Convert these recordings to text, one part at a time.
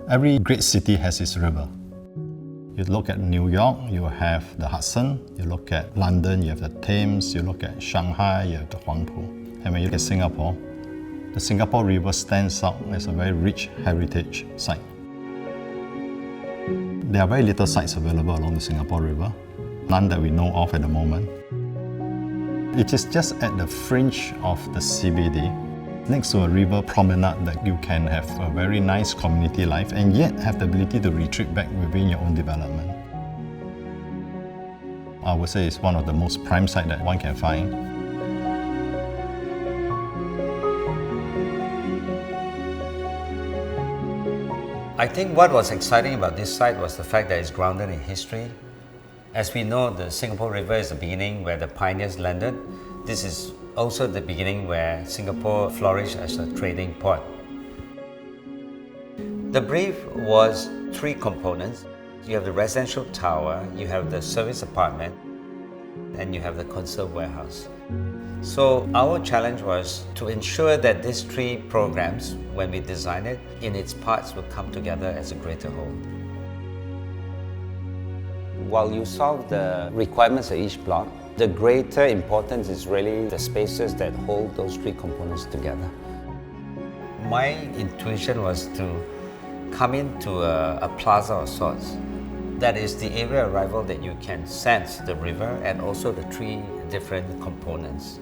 Every great city has its river. You look at New York, you have the Hudson. You look at London, you have the Thames. You look at Shanghai, you have the Huangpu. And when you look at Singapore, the Singapore River stands out as a very rich heritage site. There are very little sites available along the Singapore River, none that we know of at the moment. It is just at the fringe of the CBD, next to a river promenade, that you can have a very nice community life and yet have the ability to retreat back within your own development. I would say it's one of the most prime sites that one can find. I think what was exciting about this site was the fact that it's grounded in history. As we know, the Singapore River is the beginning where the pioneers landed. This is also the beginning where Singapore flourished as a trading port. The brief was 3 components. You have the residential tower, you have the service apartment, and you have the conserve warehouse. So our challenge was to ensure that these 3 programs, when we design it, in its parts will come together as a greater whole. While you solve the requirements of each block, the greater importance is really the spaces that hold those 3 components together. My intuition was to come into a plaza of sorts. That is the area of arrival that you can sense the river and also the 3 different components.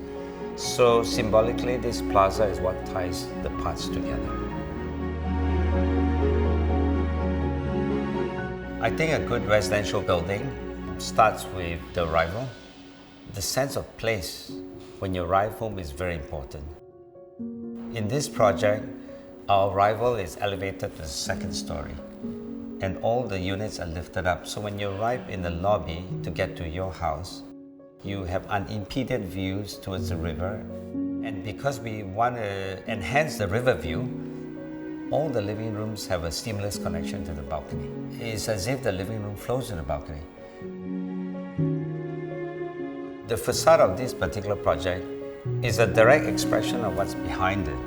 So symbolically, this plaza is what ties the parts together. I think a good residential building starts with the arrival. The sense of place when you arrive home is very important. In this project, our arrival is elevated to the 2nd story, and all the units are lifted up. So when you arrive in the lobby to get to your house, you have unimpeded views towards the river. And because we want to enhance the river view, all the living rooms have a seamless connection to the balcony. It's as if the living room flows in the balcony. The facade of this particular project is a direct expression of what's behind it.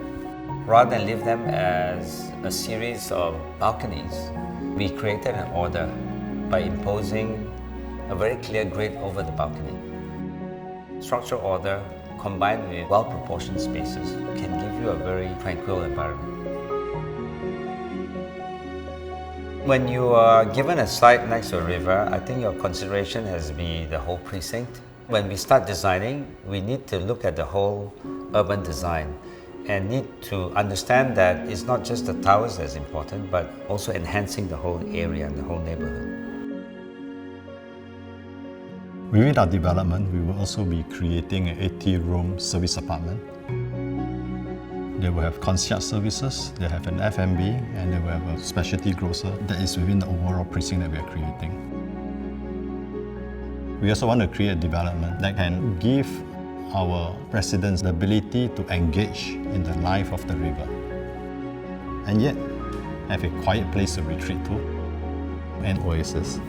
Rather than leave them as a series of balconies, we created an order by imposing a very clear grid over the balcony. Structural order combined with well-proportioned spaces can give you a very tranquil environment. When you are given a site next to a river, I think your consideration has to be the whole precinct. When we start designing, we need to look at the whole urban design and need to understand that it's not just the towers that's important, but also enhancing the whole area and the whole neighborhood. Within our development, we will also be creating an 80-room service apartment. They will have concierge services, they have an F&B, and they will have a specialty grocer that is within the overall precinct that we are creating. We also want to create a development that can give our residents the ability to engage in the life of the river, and yet have a quiet place to retreat to, an oasis.